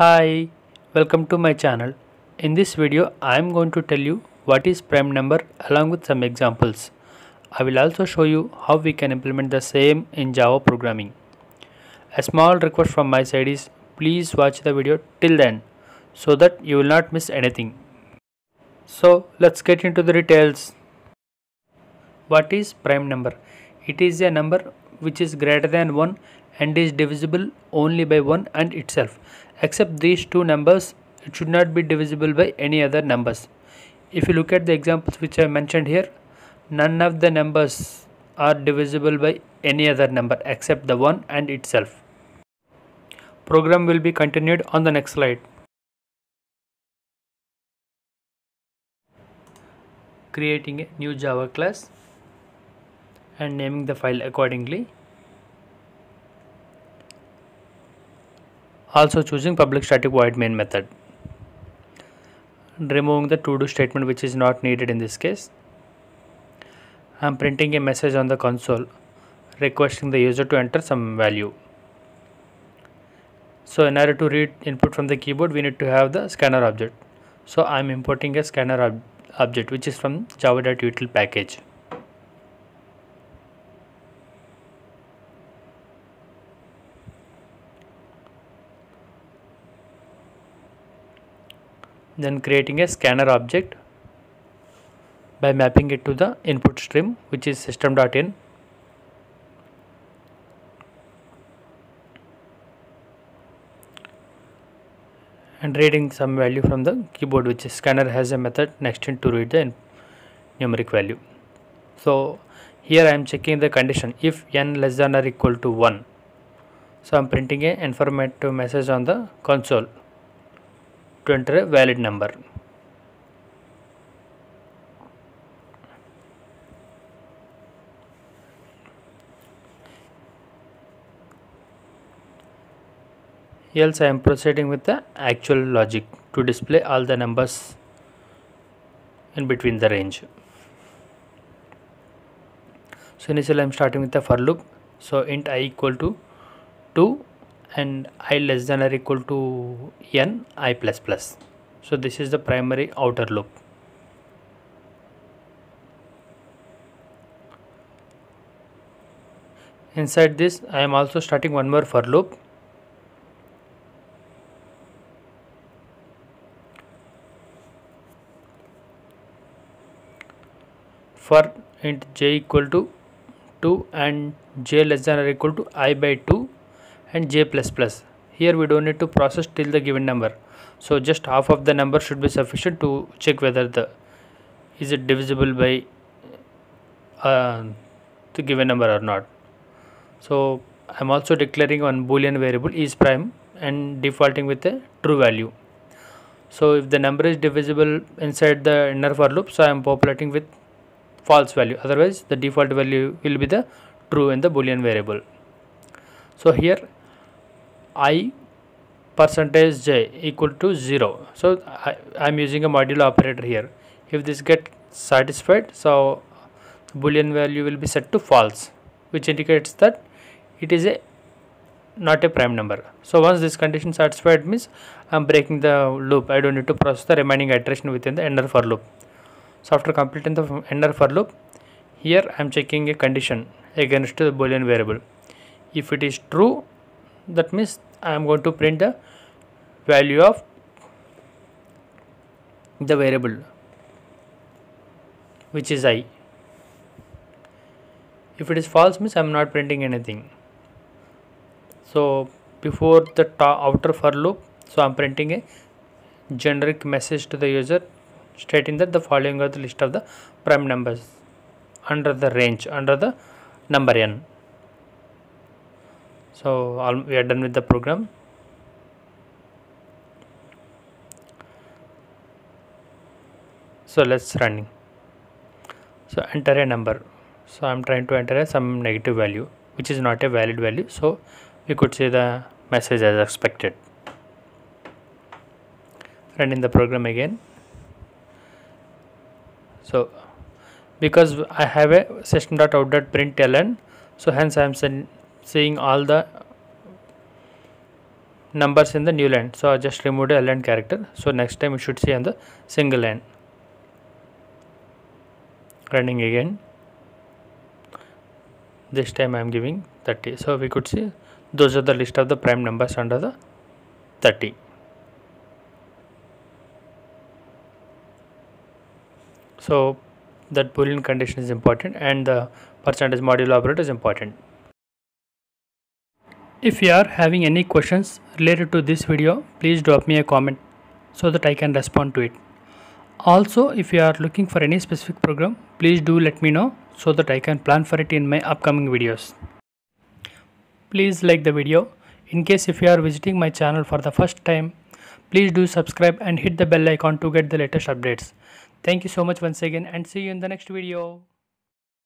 Hi, welcome to my channel. In this video, I am going to tell you what is prime number along with some examples. I will also show you how we can implement the same in Java programming. A small request from my side is please watch the video till the end so that you will not miss anything. So let's get into the details. What is prime number? It is a number which is greater than 1 and is divisible only by 1 and itself. Except these two numbers, it should not be divisible by any other numbers. If you look at the examples which I mentioned here, none of the numbers are divisible by any other number except the 1 and itself. Program will be continued on the next slide. Creating a new Java class and naming the file accordingly. Also choosing public static void main method. Removing the to do statement which is not needed in this case. I am printing a message on the console requesting the user to enter some value. So in order to read input from the keyboard, we need to have the scanner object. So I am importing a scanner object which is from java.util package. Then creating a scanner object by mapping it to the input stream which is system.in. And reading some value from the keyboard, which is scanner has a method nextInt to read the numeric value. So here I am checking the condition if n less than or equal to 1. So I am printing a informative message on the console to enter a valid number. Else I am proceeding with the actual logic to display all the numbers in between the range. So initially I am starting with the for loop. So int I equal to 2 and I less than or equal to n I plus plus. So this is the primary outer loop. Inside this I am also starting one more for loop. For int j equal to 2 and j less than or equal to I by 2 and j plus plus. Here we don't need to process till the given number. So just half of the number should be sufficient to check whether is it divisible by the given number or not. So I am also declaring one boolean variable is prime and defaulting with a true value. So if the number is divisible inside the inner for loop, so I am populating with false value, otherwise the default value will be the true in the boolean variable. So here I percentage j equal to 0. So I am using a modulo operator here. If this gets satisfied, so boolean value will be set to false, which indicates that it is not a prime number. So once this condition satisfied means I am breaking the loop. I don't need to process the remaining iteration within the inner for loop. So after completing the inner for loop, here I am checking a condition against the boolean variable. If it is true, that means I am going to print the value of the variable which is I. If it is false means I am not printing anything. So before the outer for loop, so I am printing a generic message to the user stating that the following are the list of the prime numbers under the range under the number n. So we are done with the program. So let's running. So enter a number. So I am trying to enter some negative value which is not a valid value. So we could see the message as expected. Running the program again. So because I have a system.out.println, so hence I am seeing all the numbers in the new line. So I just removed a line character. So next time you should see on the single line. Running again. This time I am giving 30. So we could see those are the list of the prime numbers under the 30. So that Boolean condition is important, and the percentage modulo operator is important. If you are having any questions related to this video, please drop me a comment so that I can respond to it. Also, if you are looking for any specific program, please do let me know so that I can plan for it in my upcoming videos. Please like the video. In case if you are visiting my channel for the first time, please do subscribe and hit the bell icon to get the latest updates. Thank you so much once again, and see you in the next video.